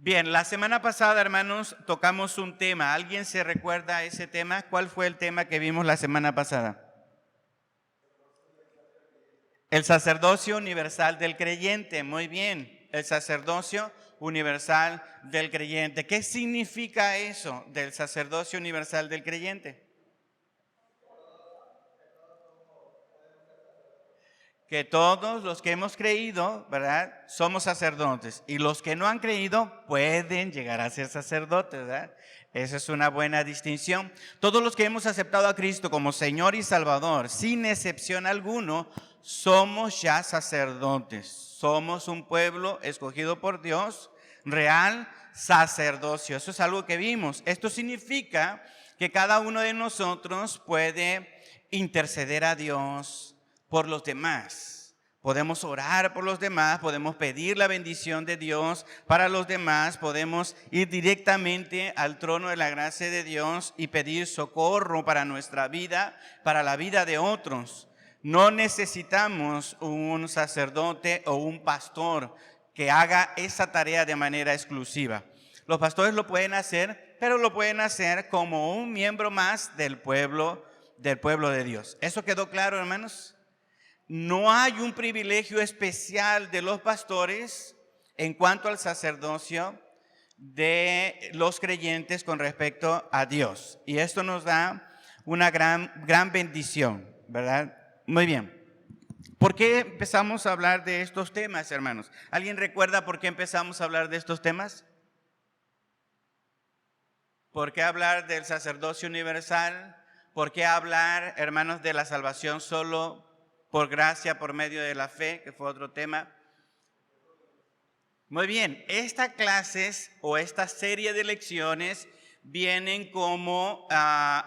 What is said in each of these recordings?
Bien, la semana pasada, hermanos, tocamos un tema. ¿Alguien se recuerda ese tema? ¿Cuál fue el tema que vimos la semana pasada? El sacerdocio universal del creyente. Muy bien, el sacerdocio universal del creyente. ¿Qué significa eso del sacerdocio universal del creyente? Que todos los que hemos creído, ¿verdad?, somos sacerdotes, y los que no han creído pueden llegar a ser sacerdotes, ¿verdad? Esa es una buena distinción. Todos los que hemos aceptado a Cristo como Señor y Salvador, sin excepción alguno, somos ya sacerdotes. Somos un pueblo escogido por Dios, real sacerdocio. Eso es algo que vimos. Esto significa que cada uno de nosotros puede interceder a Dios por los demás. Podemos orar por los demás, podemos pedir la bendición de Dios para los demás, podemos ir directamente al trono de la gracia de Dios y pedir socorro para nuestra vida, para la vida de otros. No necesitamos un sacerdote o un pastor que haga esa tarea de manera exclusiva. Los pastores lo pueden hacer, pero lo pueden hacer como un miembro más del pueblo de Dios. ¿Eso quedó claro, hermanos? No hay un privilegio especial de los pastores en cuanto al sacerdocio de los creyentes con respecto a Dios. Y esto nos da una gran bendición, ¿verdad? Muy bien. ¿Por qué empezamos a hablar de estos temas, hermanos? ¿Alguien recuerda por qué empezamos a hablar de estos temas? ¿Por qué hablar del sacerdocio universal? ¿Por qué hablar, hermanos, de la salvación solo por gracia, por medio de la fe, que fue otro tema? Muy bien, estas clases o esta serie de lecciones vienen como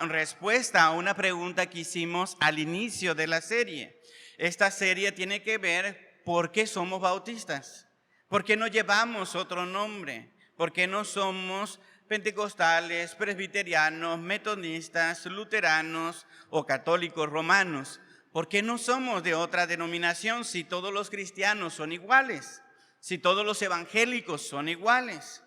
respuesta a una pregunta que hicimos al inicio de la serie. Esta serie tiene que ver por qué somos bautistas, por qué no llevamos otro nombre, por qué no somos pentecostales, presbiterianos, metodistas, luteranos o católicos romanos. ¿Por qué no somos de otra denominación si todos los cristianos son iguales? Si todos los evangélicos son iguales.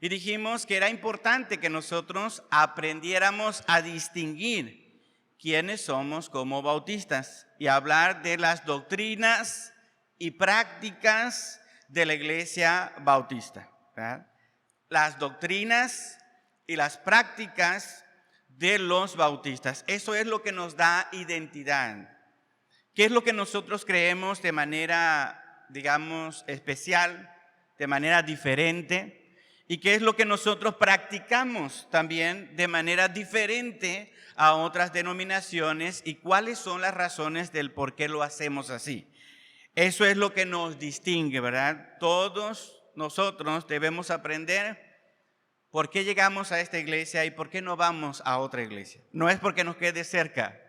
Y dijimos que era importante que nosotros aprendiéramos a distinguir quiénes somos como bautistas y hablar de las doctrinas y prácticas de la iglesia bautista, ¿verdad? Las doctrinas y las prácticas de los bautistas. Eso es lo que nos da identidad. ¿Qué es lo que nosotros creemos de manera, digamos, especial, de manera diferente? ¿Y qué es lo que nosotros practicamos también de manera diferente a otras denominaciones? ¿Y cuáles son las razones del por qué lo hacemos así? Eso es lo que nos distingue, ¿verdad? Todos nosotros debemos aprender por qué llegamos a esta iglesia y por qué no vamos a otra iglesia. No es porque nos quede cerca,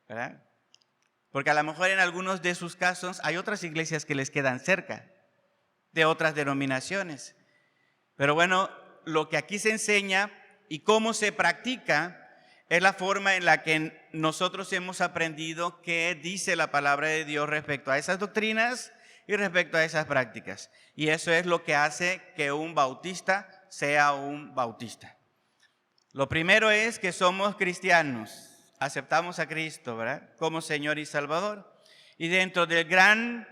¿verdad? Porque a lo mejor en algunos de sus casos hay otras iglesias que les quedan cerca, de otras denominaciones. Pero bueno, lo que aquí se enseña y cómo se practica es la forma en la que nosotros hemos aprendido qué dice la palabra de Dios respecto a esas doctrinas y respecto a esas prácticas. Y eso es lo que hace que un bautista sea un bautista. Lo primero es que somos cristianos. Aceptamos a Cristo, ¿verdad?, como Señor y Salvador. Y dentro del gran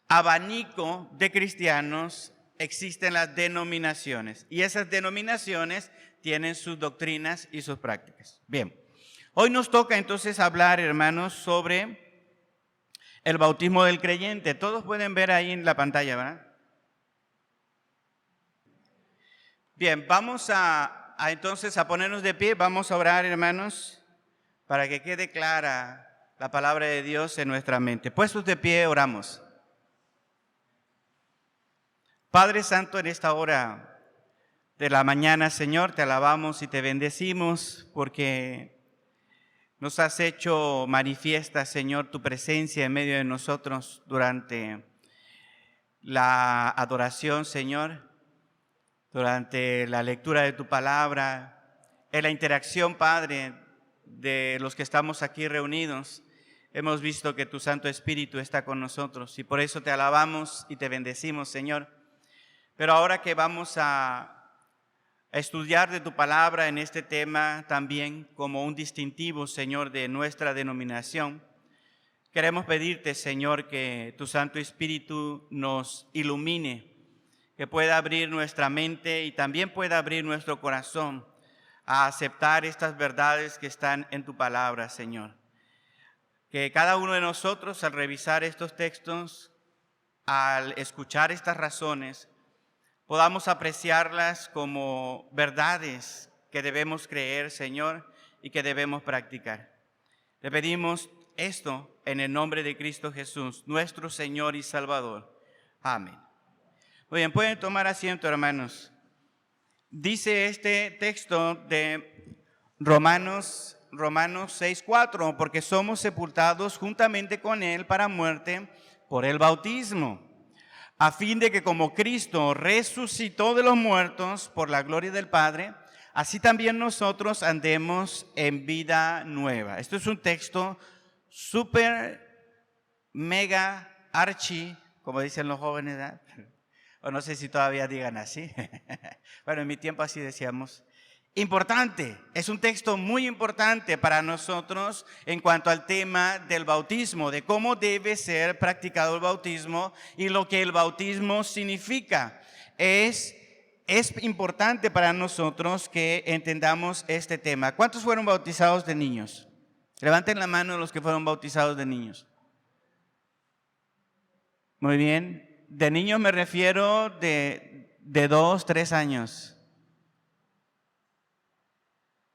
abanico de cristianos existen las denominaciones. Y esas denominaciones tienen sus doctrinas y sus prácticas. Bien, hoy nos toca entonces hablar, hermanos, sobre el bautismo del creyente. Todos pueden ver ahí en la pantalla, ¿verdad? Bien, vamos entonces a ponernos de pie. Vamos a orar, hermanos, para que quede clara la palabra de Dios en nuestra mente. Puestos de pie, oramos. Padre Santo, en esta hora de la mañana, Señor, te alabamos y te bendecimos porque nos has hecho manifiesta, Señor, tu presencia en medio de nosotros durante la adoración, Señor, durante la lectura de tu palabra, en la interacción, Padre, de los que estamos aquí reunidos. Hemos visto que tu Santo Espíritu está con nosotros y por eso te alabamos y te bendecimos, Señor. Pero ahora que vamos a estudiar de tu palabra en este tema también como un distintivo, Señor, de nuestra denominación, queremos pedirte, Señor, que tu Santo Espíritu nos ilumine, que pueda abrir nuestra mente y también pueda abrir nuestro corazón a aceptar estas verdades que están en tu palabra, Señor. Que cada uno de nosotros, al revisar estos textos, al escuchar estas razones, podamos apreciarlas como verdades que debemos creer, Señor, y que debemos practicar. Te pedimos esto en el nombre de Cristo Jesús, nuestro Señor y Salvador. Amén. Muy bien, pueden tomar asiento, hermanos. Dice este texto de Romanos 6:4, porque somos sepultados juntamente con Él para muerte por el bautismo, a fin de que como Cristo resucitó de los muertos por la gloria del Padre, así también nosotros andemos en vida nueva. Esto es un texto súper, mega, archi, como dicen los jóvenes, ¿verdad? O no sé si todavía digan así. Bueno, en mi tiempo así decíamos. Importante, es un texto muy importante para nosotros en cuanto al tema del bautismo, de cómo debe ser practicado el bautismo y lo que el bautismo significa. Es importante para nosotros que entendamos este tema. ¿Cuántos fueron bautizados de niños? Levanten la mano los que fueron bautizados de niños. Muy bien. De niños me refiero de 2, 3 años.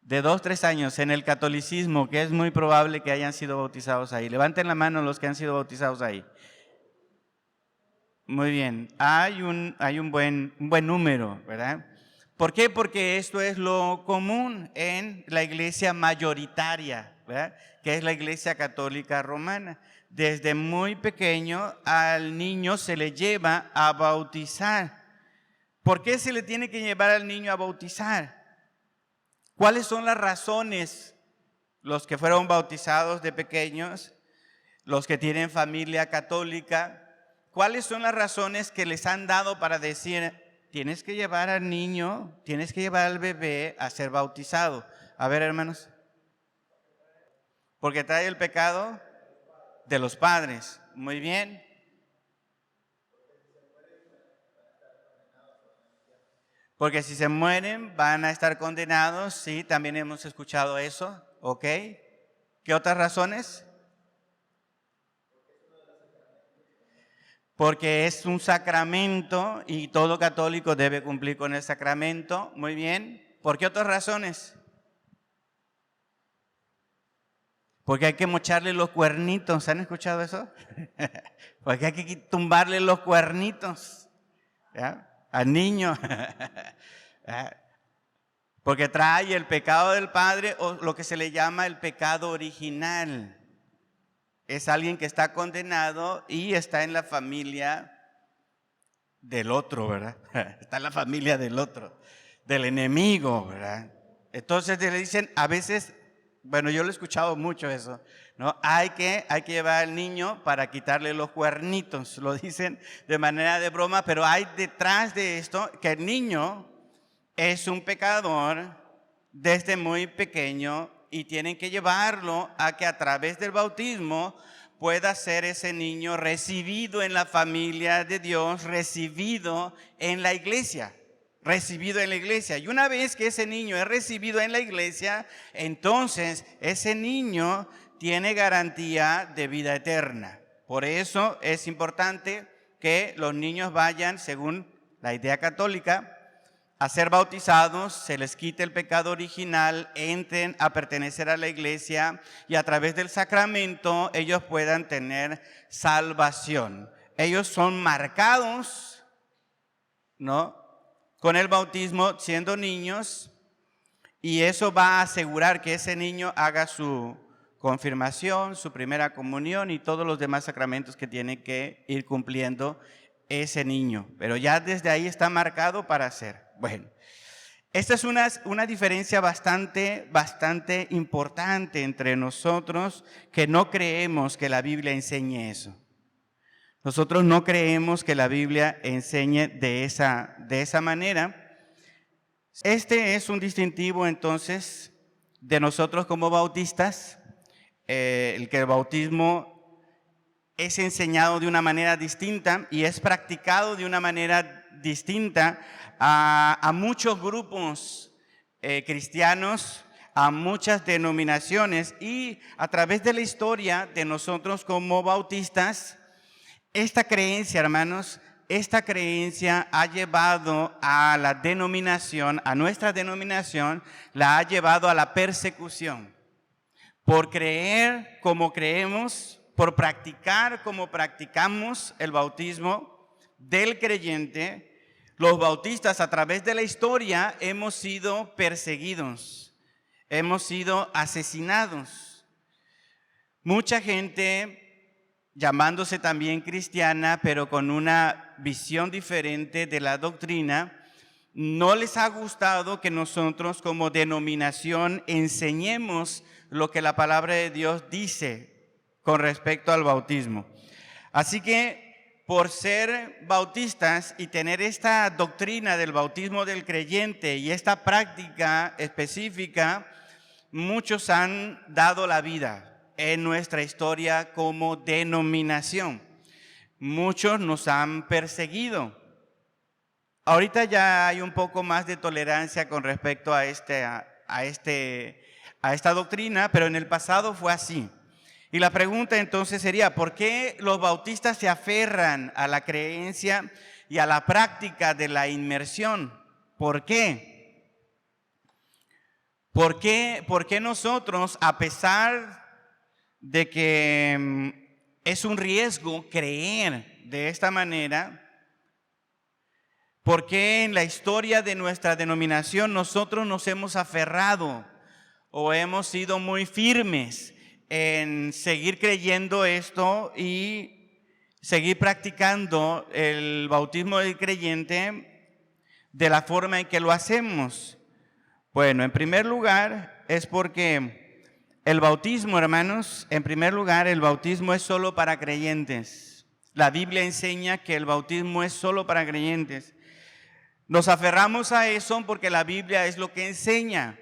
De 2, 3 años en el catolicismo, que es muy probable que hayan sido bautizados ahí. Levanten la mano los que han sido bautizados ahí. Muy bien, hay un buen número, ¿verdad? ¿Por qué? Porque esto es lo común en la iglesia mayoritaria, ¿verdad? Que es la iglesia católica romana. Desde muy pequeño al niño se le lleva a bautizar. ¿Por qué se le tiene que llevar al niño a bautizar? ¿Cuáles son las razones? Los que fueron bautizados de pequeños, los que tienen familia católica, ¿cuáles son las razones que les han dado para decir, tienes que llevar al niño, tienes que llevar al bebé a ser bautizado? A ver, hermanos. Porque trae el pecado de los padres. Muy bien. Porque si se mueren van a estar condenados. Sí, también hemos escuchado eso. ¿Ok? ¿Qué otras razones? Porque es un sacramento y todo católico debe cumplir con el sacramento. Muy bien. ¿Por qué otras razones? Porque hay que mocharle los cuernitos. ¿Han escuchado eso? Porque hay que tumbarle los cuernitos, ¿ya? Al niño. Porque trae el pecado del padre o lo que se le llama el pecado original. Es alguien que está condenado y está en la familia del otro, ¿verdad? Está en la familia del otro, del enemigo, ¿verdad? Entonces le dicen a veces, bueno, yo lo he escuchado mucho eso, ¿no? Hay que llevar al niño para quitarle los cuernitos, lo dicen de manera de broma, pero hay detrás de esto que el niño es un pecador desde muy pequeño y tienen que llevarlo a que a través del bautismo pueda ser ese niño recibido en la familia de Dios, recibido en la iglesia. Y una vez que ese niño es recibido en la iglesia, entonces ese niño tiene garantía de vida eterna. Por eso es importante que los niños vayan, según la idea católica, a ser bautizados, se les quite el pecado original, entren a pertenecer a la iglesia y a través del sacramento ellos puedan tener salvación. Ellos son marcados, ¿no?, con el bautismo siendo niños, y eso va a asegurar que ese niño haga su confirmación, su primera comunión y todos los demás sacramentos que tiene que ir cumpliendo ese niño. Pero ya desde ahí está marcado para hacer. Bueno, esta es una diferencia bastante importante entre nosotros que no creemos que la Biblia enseñe eso. Nosotros no creemos que la Biblia enseñe de esa manera. Este es un distintivo entonces de nosotros como bautistas, el que el bautismo es enseñado de una manera distinta y es practicado de una manera distinta a muchos grupos cristianos, a muchas denominaciones, y a través de la historia de nosotros como bautistas, esta creencia, hermanos, esta creencia ha llevado a la denominación, a nuestra denominación, la ha llevado a la persecución. Por creer como creemos, por practicar como practicamos el bautismo del creyente, los bautistas a través de la historia hemos sido perseguidos, hemos sido asesinados. Mucha gente llamándose también cristiana, pero con una visión diferente de la doctrina, no les ha gustado que nosotros como denominación enseñemos lo que la palabra de Dios dice con respecto al bautismo. Así que por ser bautistas y tener esta doctrina del bautismo del creyente y esta práctica específica, muchos han dado la vida en nuestra historia como denominación. Muchos nos han perseguido. Ahorita ya hay un poco más de tolerancia con respecto a esta doctrina, pero en el pasado fue así. Y la pregunta entonces sería, ¿por qué los bautistas se aferran a la creencia y a la práctica de la inmersión? ¿Por qué? ¿Por qué nosotros, a pesar de que es un riesgo creer de esta manera, por qué en la historia de nuestra denominación nosotros nos hemos aferrado o hemos sido muy firmes en seguir creyendo esto y seguir practicando el bautismo del creyente de la forma en que lo hacemos? Bueno, en primer lugar es porque el bautismo, hermanos, en primer lugar, el bautismo es solo para creyentes. La Biblia enseña que el bautismo es solo para creyentes. Nos aferramos a eso porque la Biblia es lo que enseña.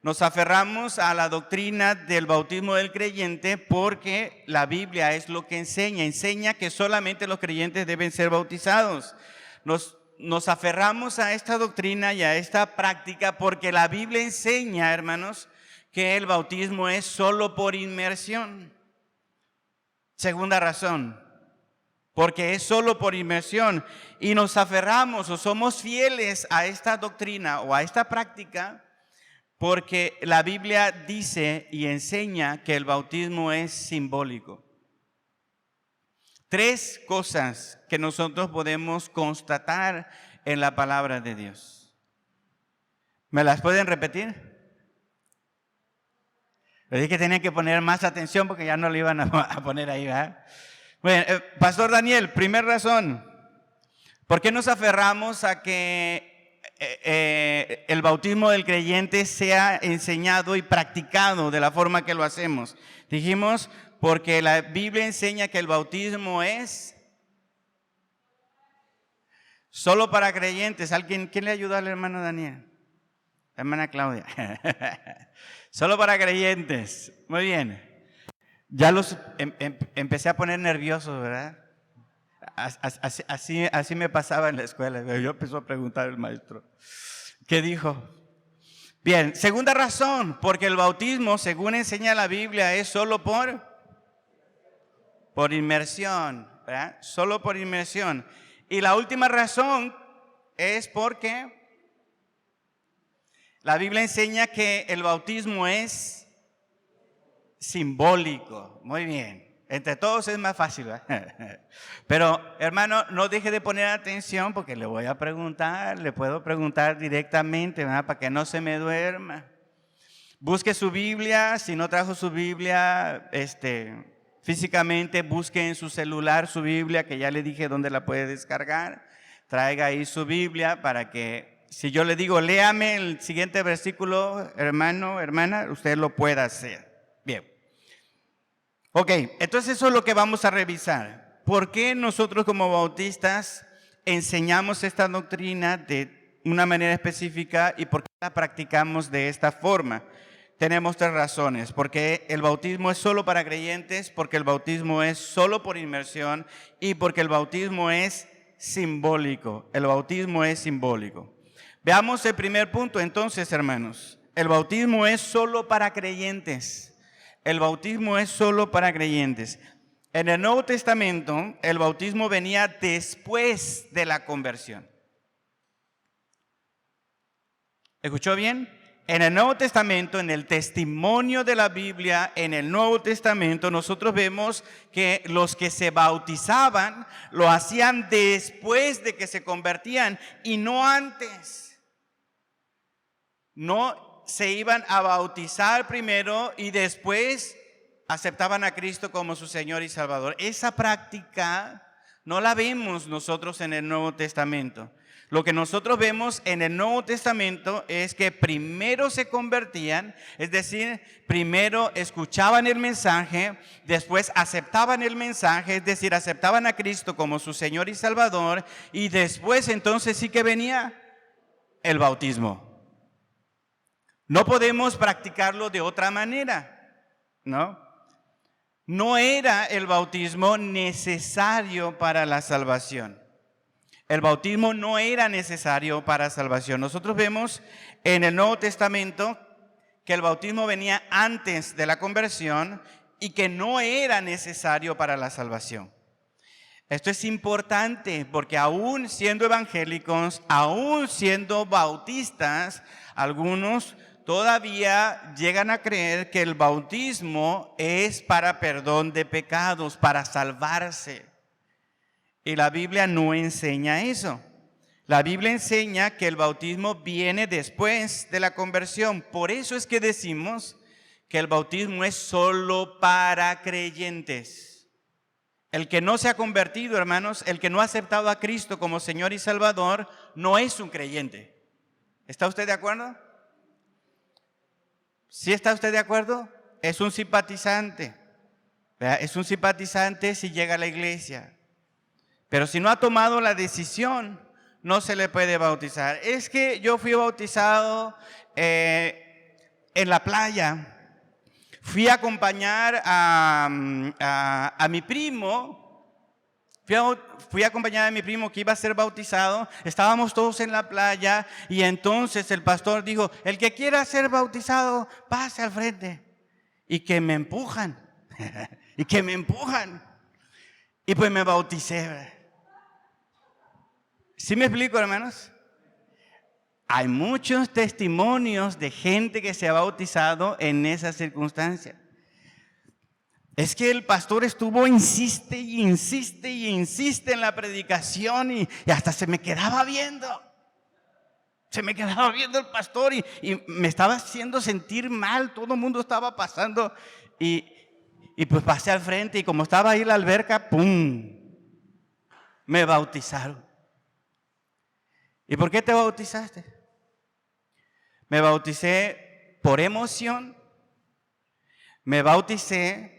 Nos aferramos a la doctrina del bautismo del creyente porque la Biblia es lo que enseña. Enseña que solamente los creyentes deben ser bautizados. Nos aferramos a esta doctrina y a esta práctica porque la Biblia enseña, hermanos, que el bautismo es solo por inmersión. Segunda razón, porque es solo por inmersión, y nos aferramos o somos fieles a esta doctrina o a esta práctica porque la Biblia dice y enseña que el bautismo es simbólico. Tres cosas que nosotros podemos constatar en la palabra de Dios. ¿Me las pueden repetir? Le dije que tenían que poner más atención porque ya no lo iban a poner ahí, ¿verdad? Bueno, Pastor Daniel, primera razón. ¿Por qué nos aferramos a que el bautismo del creyente sea enseñado y practicado de la forma que lo hacemos? Dijimos, porque la Biblia enseña que el bautismo es solo para creyentes. ¿Quién le ayuda al hermano Daniel? La hermana Claudia. Solo para creyentes. Muy bien. Ya los empecé a poner nerviosos, ¿verdad? Así me pasaba en la escuela. Yo empecé a preguntar al maestro. ¿Qué dijo? Bien, segunda razón, porque el bautismo, según enseña la Biblia, es solo por inmersión, ¿verdad? Solo por inmersión. Y la última razón es porque la Biblia enseña que el bautismo es simbólico. Muy bien. Entre todos es más fácil, ¿verdad? Pero, hermano, no deje de poner atención porque le voy a preguntar, le puedo preguntar directamente, ¿verdad? Para que no se me duerma. Busque su Biblia, si no trajo su Biblia, físicamente busque en su celular su Biblia, que ya le dije dónde la puede descargar. Traiga ahí su Biblia para que, si yo le digo, léame el siguiente versículo, hermano, hermana, usted lo pueda hacer. Bien. Ok, entonces eso es lo que vamos a revisar. ¿por qué nosotros como bautistas enseñamos esta doctrina de una manera específica y por qué la practicamos de esta forma? Tenemos 3 razones. Porque el bautismo es solo para creyentes, porque el bautismo es solo por inmersión y porque el bautismo es simbólico. El bautismo es simbólico. Veamos el primer punto entonces, hermanos. El bautismo es solo para creyentes. El bautismo es solo para creyentes. En el Nuevo Testamento, el bautismo venía después de la conversión. ¿Escuchó bien? En el Nuevo Testamento, en el testimonio de la Biblia, en el Nuevo Testamento, nosotros vemos que los que se bautizaban lo hacían después de que se convertían y no antes. No se iban a bautizar primero y después aceptaban a Cristo como su Señor y Salvador. Esa práctica no la vemos nosotros en el Nuevo Testamento. Lo que nosotros vemos en el Nuevo Testamento es que primero se convertían, es decir, primero escuchaban el mensaje, después aceptaban el mensaje, es decir, aceptaban a Cristo como su Señor y Salvador, y después entonces sí que venía el bautismo. No podemos practicarlo de otra manera, ¿no? No era el bautismo necesario para la salvación. El bautismo no era necesario para salvación. Nosotros vemos en el Nuevo Testamento que el bautismo venía antes de la conversión y que no era necesario para la salvación. Esto es importante porque aún siendo evangélicos, aún siendo bautistas, algunos todavía llegan a creer que el bautismo es para perdón de pecados, para salvarse. Y la Biblia no enseña eso. La Biblia enseña que el bautismo viene después de la conversión. Por eso es que decimos que el bautismo es solo para creyentes. El que no se ha convertido, hermanos, el que no ha aceptado a Cristo como Señor y Salvador, no es un creyente. ¿Está usted de acuerdo? ¿Sí está usted de acuerdo? Es un simpatizante. Es un simpatizante si llega a la iglesia. Pero si no ha tomado la decisión, no se le puede bautizar. Es que yo fui bautizado en la playa. Fui a acompañar a mi primo. Fui a acompañar a mi primo que iba a ser bautizado. Estábamos todos en la playa y entonces el pastor dijo, el que quiera ser bautizado, pase al frente. Y que me empujan. Y que me empujan. Y pues me bauticé. ¿Sí me explico, hermanos? Hay muchos testimonios de gente que se ha bautizado en esas circunstancias. Es que el pastor insiste y insiste y insiste en la predicación y hasta se me quedaba viendo. Se me quedaba viendo el pastor y me estaba haciendo sentir mal. Todo el mundo estaba pasando y pues pasé al frente y como estaba ahí la alberca, ¡pum! Me bautizaron. ¿Y por qué te bautizaste? Me bauticé por emoción. Me bauticé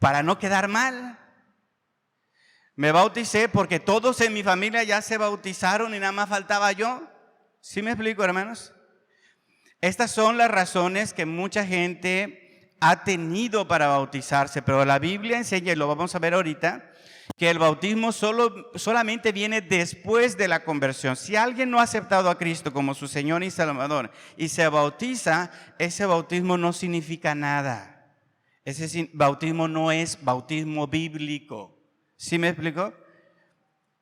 para no quedar mal. Me bauticé porque todos en mi familia ya se bautizaron y nada más faltaba yo. ¿Sí me explico, hermanos? Estas son las razones que mucha gente ha tenido para bautizarse, pero la Biblia enseña, y lo vamos a ver ahorita, que el bautismo solamente viene después de la conversión. Si alguien no ha aceptado a Cristo como su Señor y Salvador y se bautiza, ese bautismo no significa nada. Ese bautismo no es bautismo bíblico. ¿Sí me explico?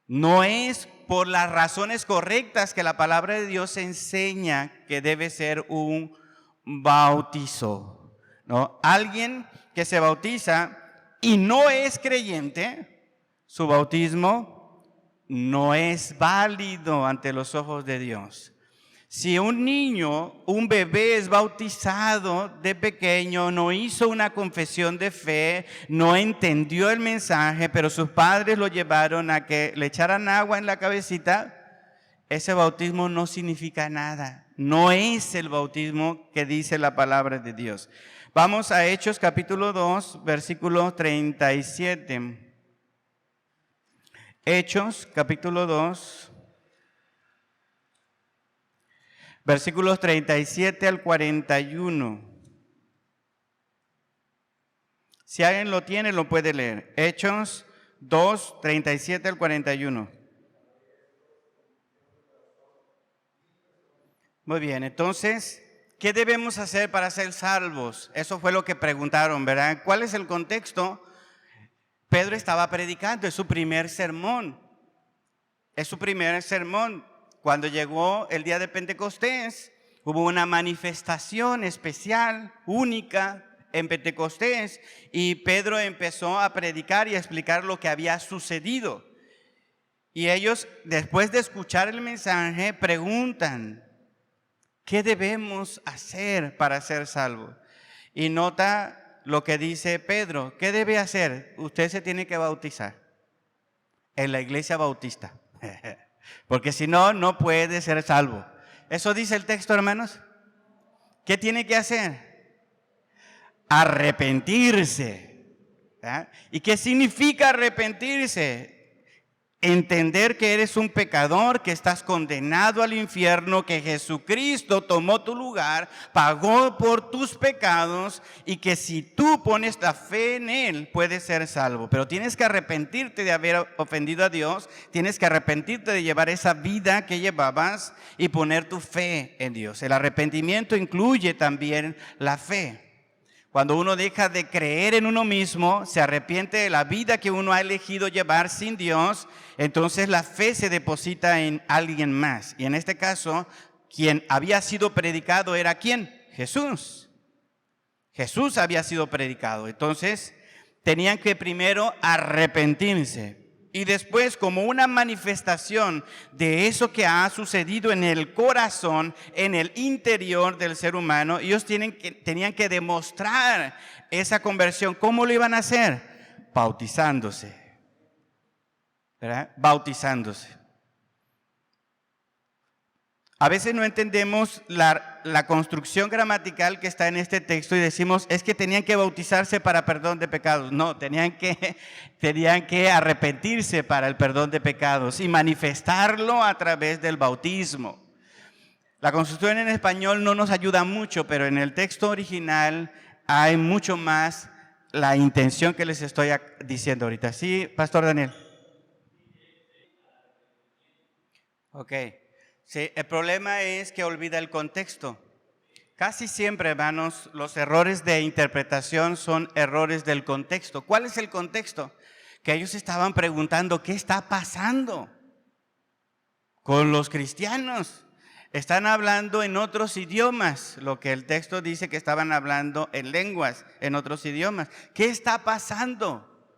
No es por las razones correctas que la palabra de Dios enseña que debe ser un bautizo, ¿no? Alguien que se bautiza y no es creyente, su bautismo no es válido ante los ojos de Dios. Si un niño, un bebé es bautizado de pequeño, no hizo una confesión de fe, no entendió el mensaje, pero sus padres lo llevaron a que le echaran agua en la cabecita, ese bautismo no significa nada. No es el bautismo que dice la palabra de Dios. Vamos a Hechos capítulo 2, versículo 37. Hechos, capítulo 2, versículos 37 al 41. Si alguien lo tiene, lo puede leer. Hechos 2, 37 al 41. Muy bien, entonces, ¿qué debemos hacer para ser salvos? Eso fue lo que preguntaron, ¿verdad? ¿Cuál es el contexto? Pedro estaba predicando, es su primer sermón. Es su primer sermón. Cuando llegó el día de Pentecostés, hubo una manifestación especial, única, en Pentecostés, y Pedro empezó a predicar y a explicar lo que había sucedido. Y ellos, después de escuchar el mensaje, preguntan, ¿qué debemos hacer para ser salvos? Y nota lo que dice Pedro, ¿qué debe hacer? Usted se tiene que bautizar en la iglesia bautista, porque si no, no puede ser salvo. Eso dice el texto, hermanos. ¿Qué tiene que hacer? Arrepentirse. ¿Ah? ¿Y qué significa arrepentirse? Entender que eres un pecador, que estás condenado al infierno, que Jesucristo tomó tu lugar, pagó por tus pecados y que si tú pones la fe en Él, puedes ser salvo. Pero tienes que arrepentirte de haber ofendido a Dios, tienes que arrepentirte de llevar esa vida que llevabas y poner tu fe en Dios. El arrepentimiento incluye también la fe. Cuando uno deja de creer en uno mismo, se arrepiente de la vida que uno ha elegido llevar sin Dios, entonces la fe se deposita en alguien más. Y en este caso, quien había sido predicado era ¿quién? Jesús. Jesús había sido predicado. Entonces, tenían que primero arrepentirse. Y después, como una manifestación de eso que ha sucedido en el corazón, en el interior del ser humano, ellos tenían que demostrar esa conversión. ¿Cómo lo iban a hacer? Bautizándose. ¿Verdad? Bautizándose. A veces no entendemos la construcción gramatical que está en este texto y decimos, es que tenían que bautizarse para perdón de pecados. No, tenían que arrepentirse para el perdón de pecados y manifestarlo a través del bautismo. La construcción en español no nos ayuda mucho, pero en el texto original hay mucho más la intención que les estoy diciendo ahorita. ¿Sí, Pastor Daniel? Ok. Sí, el problema es que olvida el contexto. Casi siempre, hermanos, los errores de interpretación son errores del contexto. ¿Cuál es el contexto? Que ellos estaban preguntando, ¿qué está pasando con los cristianos? Están hablando en otros idiomas, lo que el texto dice que estaban hablando en lenguas, en otros idiomas. ¿Qué está pasando?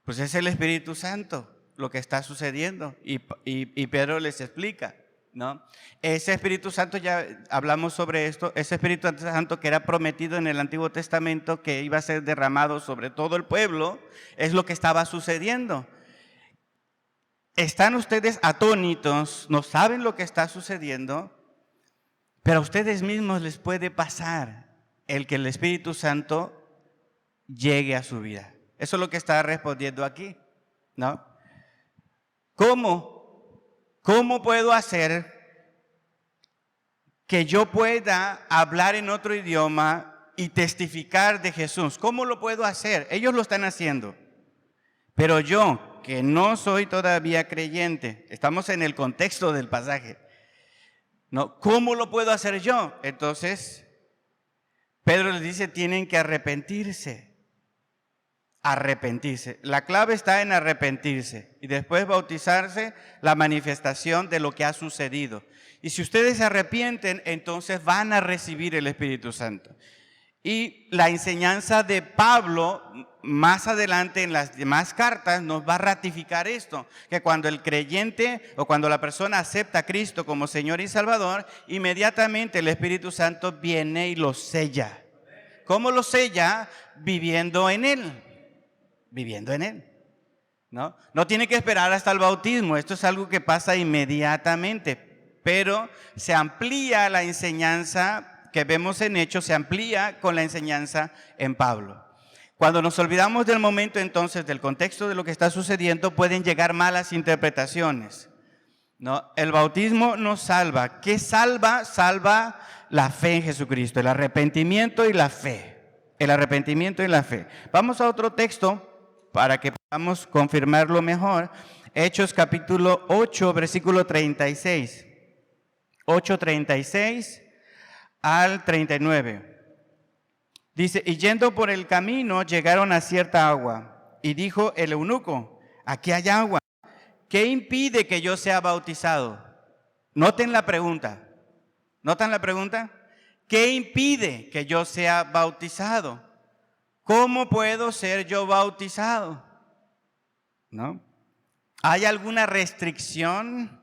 Pues es el Espíritu Santo lo que está sucediendo. Y Pedro les explica, ¿no? Ese Espíritu Santo, ya hablamos sobre esto, ese Espíritu Santo que era prometido en el Antiguo Testamento, que iba a ser derramado sobre todo el pueblo, es lo que estaba sucediendo. Están ustedes atónitos, no saben lo que está sucediendo, pero a ustedes mismos les puede pasar el que el Espíritu Santo llegue a su vida. Eso es lo que está respondiendo aquí, ¿no? ¿Cómo puedo hacer que yo pueda hablar en otro idioma y testificar de Jesús? ¿Cómo lo puedo hacer? Ellos lo están haciendo. Pero yo, que no soy todavía creyente, estamos en el contexto del pasaje, ¿no? ¿Cómo lo puedo hacer yo? Entonces, Pedro les dice, tienen que arrepentirse. Arrepentirse. La clave está en arrepentirse y después bautizarse, la manifestación de lo que ha sucedido. Y si ustedes se arrepienten, entonces van a recibir el Espíritu Santo. Y la enseñanza de Pablo más adelante en las demás cartas nos va a ratificar esto, que cuando el creyente o cuando la persona acepta a Cristo como Señor y Salvador, inmediatamente el Espíritu Santo viene y lo sella. ¿Cómo lo sella? Viviendo en Él. Viviendo en Él, ¿no? No tiene que esperar hasta el bautismo, esto es algo que pasa inmediatamente, pero se amplía la enseñanza que vemos en Hechos, se amplía con la enseñanza en Pablo. Cuando nos olvidamos del momento, entonces, del contexto de lo que está sucediendo, pueden llegar malas interpretaciones, ¿no? El bautismo nos salva. ¿Qué salva? Salva la fe en Jesucristo, el arrepentimiento y la fe. El arrepentimiento y la fe. Vamos a otro texto para que podamos confirmarlo mejor. Hechos capítulo 8, versículo 36. 8:36 al 39. Dice, y yendo por el camino llegaron a cierta agua, y dijo el eunuco, aquí hay agua, ¿qué impide que yo sea bautizado? Noten la pregunta, ¿notan la pregunta? ¿Qué impide que yo sea bautizado? ¿Cómo puedo ser yo bautizado? ¿No? ¿Hay alguna restricción?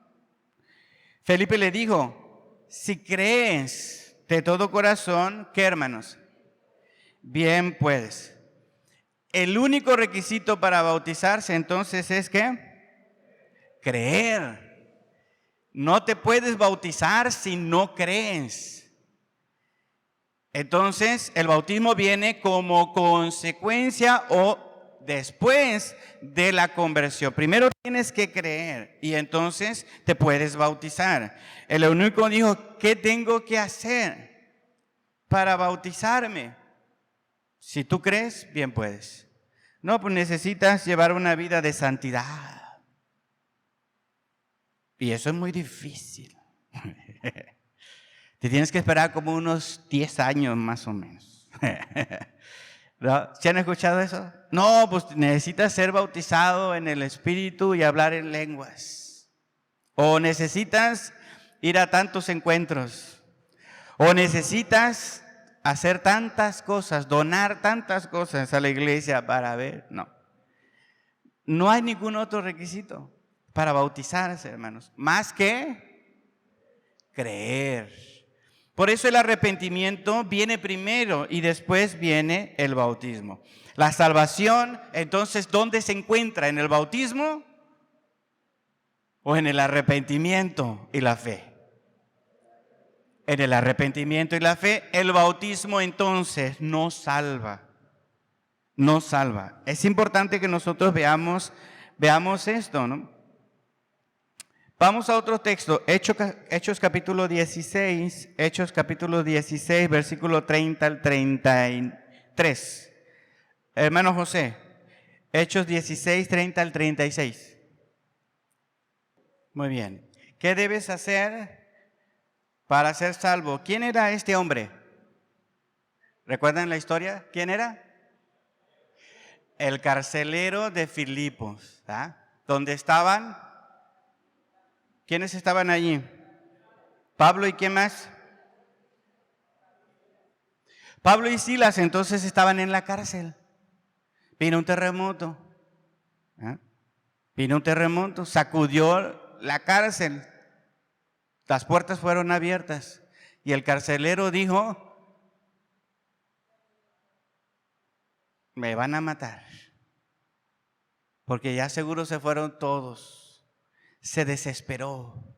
Felipe le dijo, si crees de todo corazón, ¿qué, hermanos? Bien puedes. El único requisito para bautizarse entonces es ¿qué? Creer. No te puedes bautizar si no crees. Entonces el bautismo viene como consecuencia o después de la conversión. Primero tienes que creer y entonces te puedes bautizar. El eunuco dijo, ¿qué tengo que hacer para bautizarme? Si tú crees, bien puedes. No, pues necesitas llevar una vida de santidad. Y eso es muy difícil. Te tienes que esperar como unos 10 años más o menos. ¿No? ¿Se han escuchado eso? No, pues necesitas ser bautizado en el Espíritu y hablar en lenguas. O necesitas ir a tantos encuentros. O necesitas hacer tantas cosas, donar tantas cosas a la iglesia para ver. No. No hay ningún otro requisito para bautizarse, hermanos, más que creer. Por eso el arrepentimiento viene primero y después viene el bautismo. La salvación, entonces, ¿dónde se encuentra? ¿En el bautismo o en el arrepentimiento y la fe? En el arrepentimiento y la fe. El bautismo entonces no salva. No salva. Es importante que nosotros veamos esto, ¿no? Vamos a otro texto, Hechos capítulo 16, versículo 30 al 33. Hermano José, Hechos 16, 30 al 36. Muy bien. ¿Qué debes hacer para ser salvo? ¿Quién era este hombre? ¿Recuerdan la historia? ¿Quién era? El carcelero de Filipos, ¿ah? ¿Dónde estaban? ¿Quiénes estaban allí? Pablo y ¿quién más? Pablo y Silas entonces estaban en la cárcel. Vino un terremoto. ¿Ah? Vino un terremoto, sacudió la cárcel. Las puertas fueron abiertas. Y el carcelero dijo, me van a matar. Porque ya seguro se fueron todos. Se desesperó.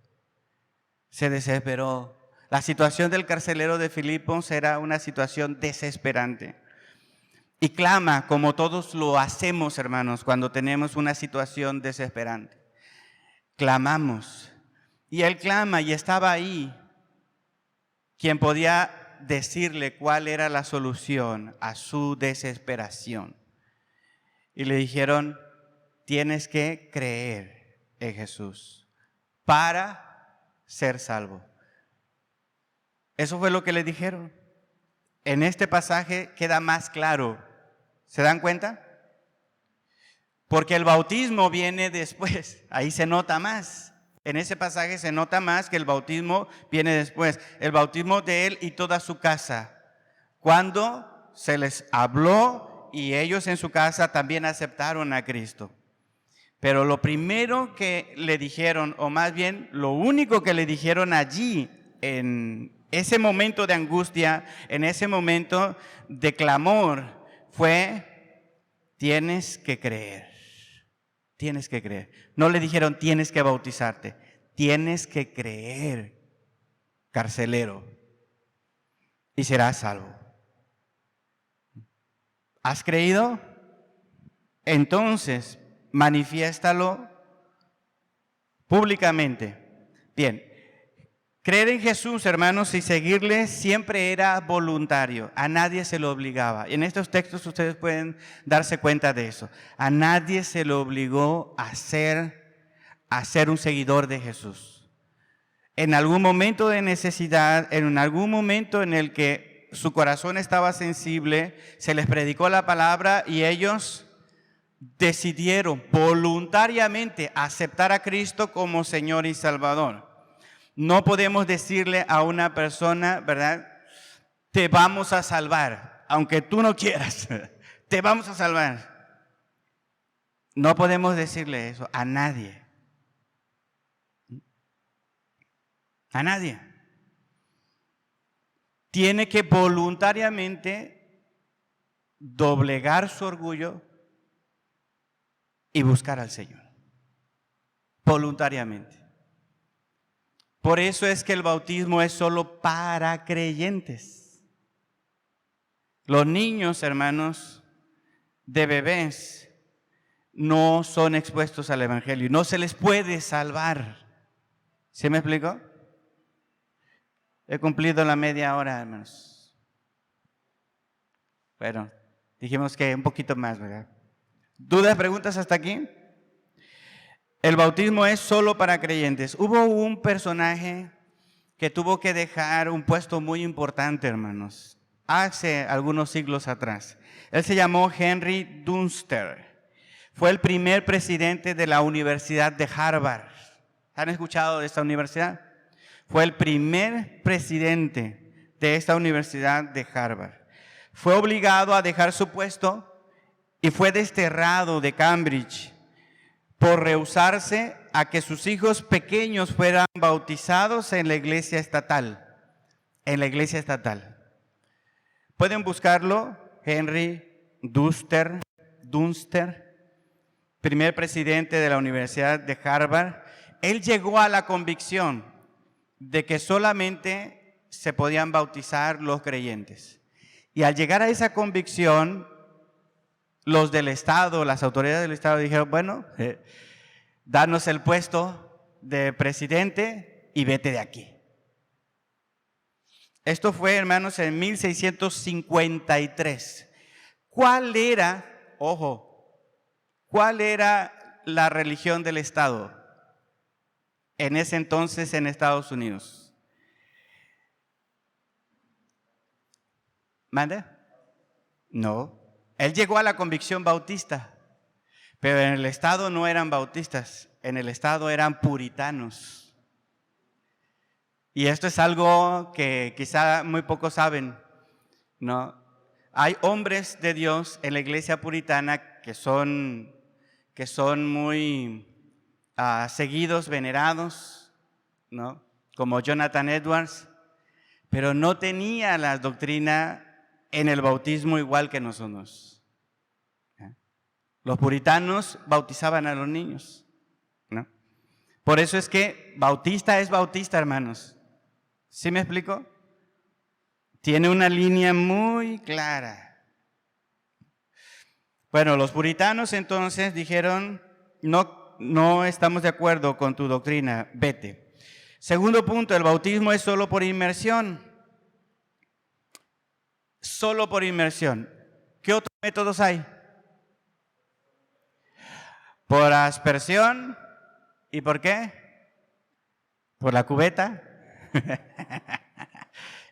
Se desesperó. La situación del carcelero de Filipos era una situación desesperante. Y clama, como todos lo hacemos, hermanos, cuando tenemos una situación desesperante. Clamamos. Y él clama y estaba ahí quien podía decirle cuál era la solución a su desesperación. Y le dijeron, tienes que creer en Jesús para ser salvo. Eso fue lo que le dijeron. En este pasaje queda más claro. ¿Se dan cuenta? Porque el bautismo viene después. Ahí se nota más. En ese pasaje se nota más que el bautismo viene después. El bautismo de él y toda su casa. Cuando se les habló y ellos en su casa también aceptaron a Cristo. Pero lo primero que le dijeron, o más bien lo único que le dijeron allí, en ese momento de angustia, en ese momento de clamor, fue, tienes que creer. Tienes que creer. No le dijeron, tienes que bautizarte. Tienes que creer, carcelero, y serás salvo. ¿Has creído? Entonces, manifiéstalo públicamente. Bien, creer en Jesús, hermanos, y seguirle siempre era voluntario. A nadie se lo obligaba. En estos textos ustedes pueden darse cuenta de eso. A nadie se lo obligó a ser un seguidor de Jesús. En algún momento de necesidad, en algún momento en el que su corazón estaba sensible, se les predicó la palabra y ellos decidieron voluntariamente aceptar a Cristo como Señor y Salvador. No podemos decirle a una persona, ¿verdad? Te vamos a salvar, aunque tú no quieras, te vamos a salvar. No podemos decirle eso a nadie. A nadie. Tiene que voluntariamente doblegar su orgullo y buscar al Señor. Voluntariamente. Por eso es que el bautismo es solo para creyentes. Los niños, hermanos, de bebés, no son expuestos al Evangelio. No se les puede salvar. ¿Sí me explico? He cumplido la media hora, hermanos. Bueno, dijimos que un poquito más, ¿verdad? ¿Dudas, preguntas hasta aquí? El bautismo es solo para creyentes. Hubo un personaje que tuvo que dejar un puesto muy importante, hermanos, hace algunos siglos atrás. Él se llamó Henry Dunster. Fue el primer presidente de la Universidad de Harvard. ¿Han escuchado de esta universidad? Fue el primer presidente de esta Universidad de Harvard. Fue obligado a dejar su puesto y fue desterrado de Cambridge por rehusarse a que sus hijos pequeños fueran bautizados en la iglesia estatal. En la iglesia estatal. Pueden buscarlo, Henry Dunster, primer presidente de la Universidad de Harvard. Él llegó a la convicción de que solamente se podían bautizar los creyentes. Y al llegar a esa convicción, los del Estado, las autoridades del Estado dijeron, bueno, danos el puesto de presidente y vete de aquí. Esto fue, hermanos, en 1653. ¿Cuál era la religión del Estado en ese entonces en Estados Unidos? ¿Mande? No. Él llegó a la convicción bautista, pero en el Estado no eran bautistas, en el Estado eran puritanos. Y esto es algo que quizá muy pocos saben, ¿no? Hay hombres de Dios en la iglesia puritana que son muy seguidos, venerados, ¿no? Como Jonathan Edwards, pero no tenía la doctrina en el bautismo igual que nosotros. Los puritanos bautizaban a los niños, ¿no? Por eso es que bautista es bautista, hermanos. ¿Sí me explico? Tiene una línea muy clara. Bueno, los puritanos entonces dijeron, no estamos de acuerdo con tu doctrina, vete. Segundo punto, el bautismo es solo por inmersión. Solo por inmersión. ¿Qué otros métodos hay? Por aspersión. ¿Y por qué? Por la cubeta.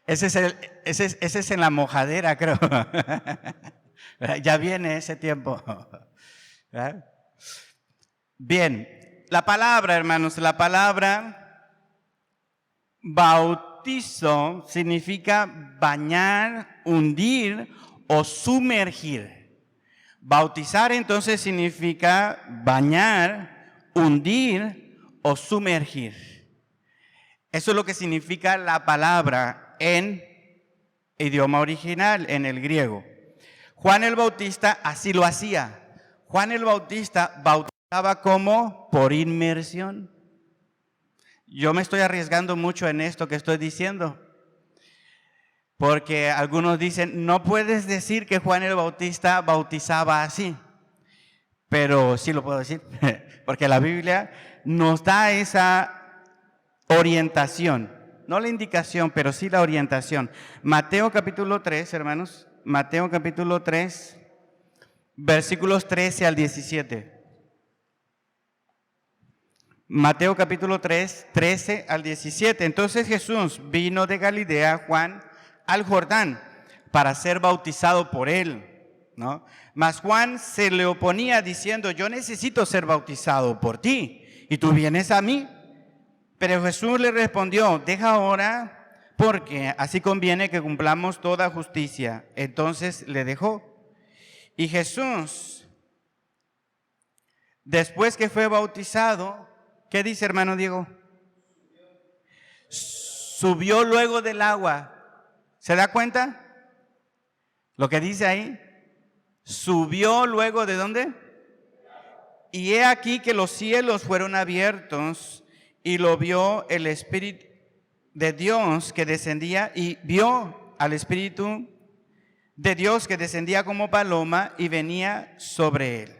Ese es en la mojadera, creo. Ya viene ese tiempo. Bien, la palabra, hermanos, la palabra bautizo significa bañar, hundir o sumergir. Bautizar entonces significa bañar, hundir o sumergir. Eso es lo que significa la palabra en idioma original, en el griego. Juan el Bautista así lo hacía. Juan el Bautista bautizaba como por inmersión. Yo me estoy arriesgando mucho en esto que estoy diciendo. Porque algunos dicen, no puedes decir que Juan el Bautista bautizaba así. Pero sí lo puedo decir, porque la Biblia nos da esa orientación. No la indicación, pero sí la orientación. Mateo capítulo 3, hermanos. Mateo capítulo 3, versículos 13 al 17. Mateo capítulo 3, 13 al 17. Entonces Jesús vino de Galilea, Juan, al Jordán para ser bautizado por él, ¿no? Mas Juan se le oponía diciendo, yo necesito ser bautizado por ti y tú vienes a mí. Pero Jesús le respondió, deja ahora, porque así conviene que cumplamos toda justicia. Entonces le dejó. Y Jesús, después que fue bautizado, ¿qué dice, hermano Diego? Subió luego del agua. ¿Se da cuenta? Lo que dice ahí. Subió luego ¿de dónde? Y he aquí que los cielos fueron abiertos y lo vio el Espíritu de Dios que descendía y vio al Espíritu de Dios que descendía como paloma y venía sobre él.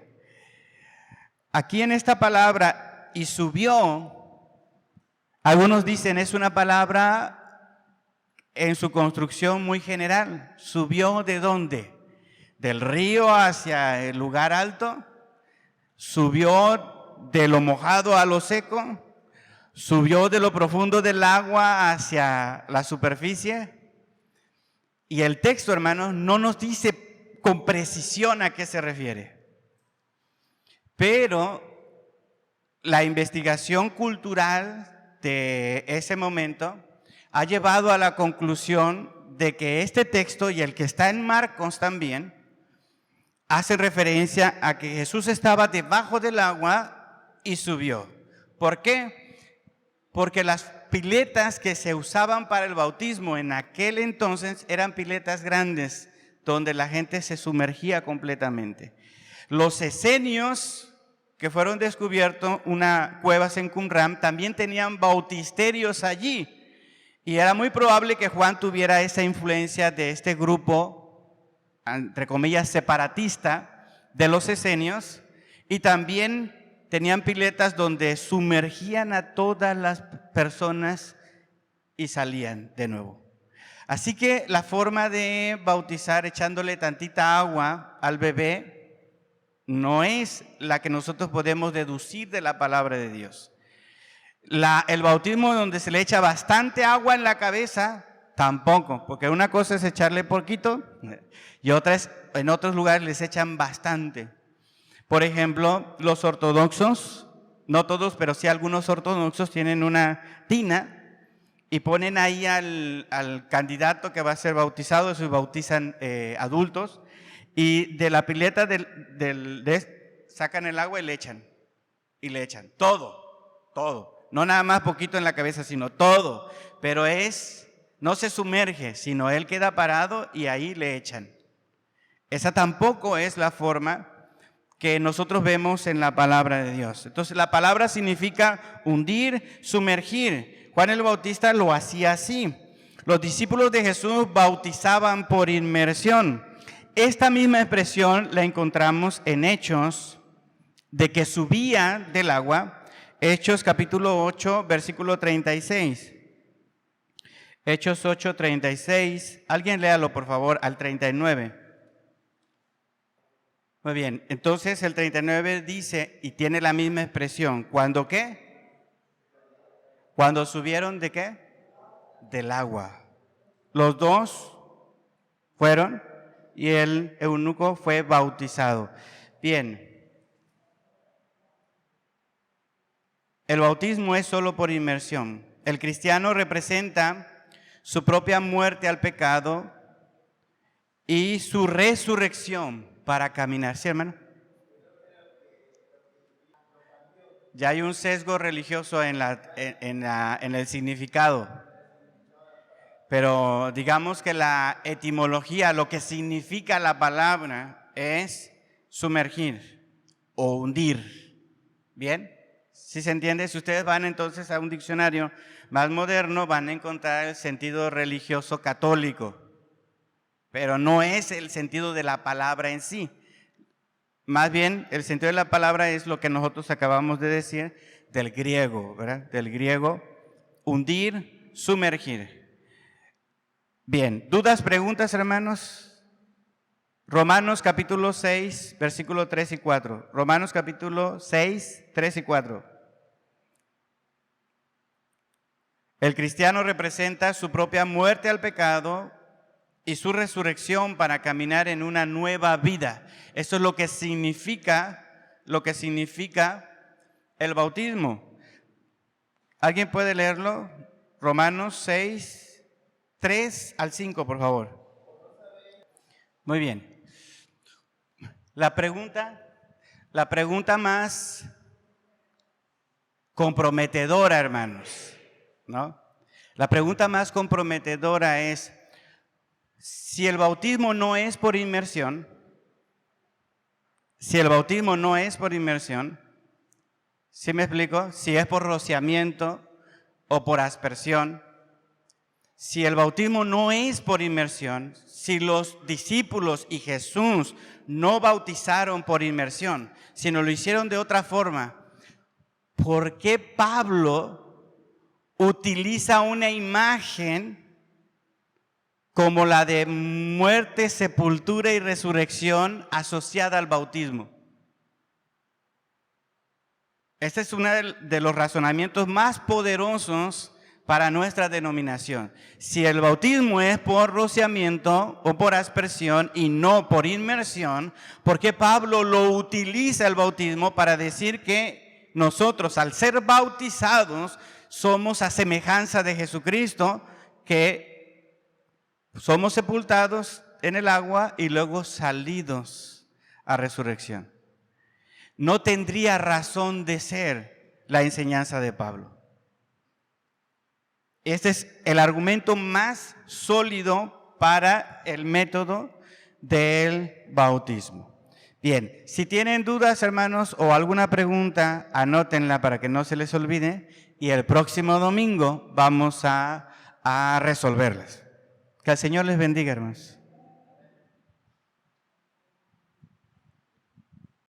Aquí en esta palabra, y subió, algunos dicen es una palabra en su construcción muy general. ¿Subió de dónde? ¿Del río hacia el lugar alto? ¿Subió de lo mojado a lo seco? ¿Subió de lo profundo del agua hacia la superficie? Y el texto, hermanos, no nos dice con precisión a qué se refiere. Pero la investigación cultural de ese momento ha llevado a la conclusión de que este texto y el que está en Marcos también hace referencia a que Jesús estaba debajo del agua y subió. ¿Por qué? Porque las piletas que se usaban para el bautismo en aquel entonces eran piletas grandes, donde la gente se sumergía completamente. Los esenios que fueron descubiertos, una cuevas en Qumran, también tenían bautisterios allí. Y era muy probable que Juan tuviera esa influencia de este grupo, entre comillas, separatista de los esenios, y también tenían piletas donde sumergían a todas las personas y salían de nuevo. Así que la forma de bautizar echándole tantita agua al bebé no es la que nosotros podemos deducir de la palabra de Dios. El bautismo donde se le echa bastante agua en la cabeza, tampoco, porque una cosa es echarle poquito y otra es, en otros lugares les echan bastante. Por ejemplo, los ortodoxos, no todos, pero sí algunos ortodoxos tienen una tina y ponen ahí al candidato que va a ser bautizado, se bautizan adultos, y de la pileta sacan el agua y le echan todo. No nada más poquito en la cabeza, sino todo. Pero no se sumerge, sino él queda parado y ahí le echan. Esa tampoco es la forma que nosotros vemos en la palabra de Dios. Entonces la palabra significa hundir, sumergir. Juan el Bautista lo hacía así. Los discípulos de Jesús bautizaban por inmersión. Esta misma expresión la encontramos en Hechos, de que subía del agua. Hechos capítulo 8, versículo 36. Hechos 8, 36. Alguien léalo, por favor, al 39. Muy bien, entonces el 39 dice, y tiene la misma expresión, ¿cuándo qué? Cuando subieron ¿de qué? Del agua. Los dos fueron y el eunuco fue bautizado. Bien. El bautismo es solo por inmersión. El cristiano representa su propia muerte al pecado y su resurrección para caminar. ¿Sí, hermano? Ya hay un sesgo religioso en el significado. Pero digamos que la etimología, lo que significa la palabra es sumergir o hundir. ¿Bien? ¿Sí se entiende? Si ustedes van entonces a un diccionario más moderno, van a encontrar el sentido religioso católico. pero no es el sentido de la palabra en sí. Más bien, el sentido de la palabra es lo que nosotros acabamos de decir del griego, ¿verdad? Del griego, hundir, sumergir. Bien, ¿dudas, preguntas, hermanos? Romanos capítulo 6, versículo 3 y 4. Romanos capítulo 6, 3 y 4. El cristiano representa su propia muerte al pecado y su resurrección para caminar en una nueva vida. Eso es lo que significa el bautismo. ¿Alguien puede leerlo? Romanos 6, 3 al 5, por favor. Muy bien. La pregunta más comprometedora, hermanos, ¿no? La pregunta más comprometedora es, si el bautismo no es por inmersión, ¿sí me explico? Si es por rociamiento o por aspersión, si el bautismo no es por inmersión, si los discípulos y Jesús no bautizaron por inmersión, sino lo hicieron de otra forma, ¿por qué Pablo utiliza una imagen como la de muerte, sepultura y resurrección asociada al bautismo? Este es uno de los razonamientos más poderosos para nuestra denominación. Si el bautismo es por rociamiento o por aspersión y no por inmersión, ¿por qué Pablo lo utiliza el bautismo para decir que nosotros, al ser bautizados, somos a semejanza de Jesucristo, que somos sepultados en el agua y luego salidos a resurrección? No tendría razón de ser la enseñanza de Pablo. Este es el argumento más sólido para el método del bautismo. Bien, si tienen dudas, hermanos, o alguna pregunta, anótenla para que no se les olvide y el próximo domingo vamos a resolverlas. Que el Señor les bendiga, hermanos.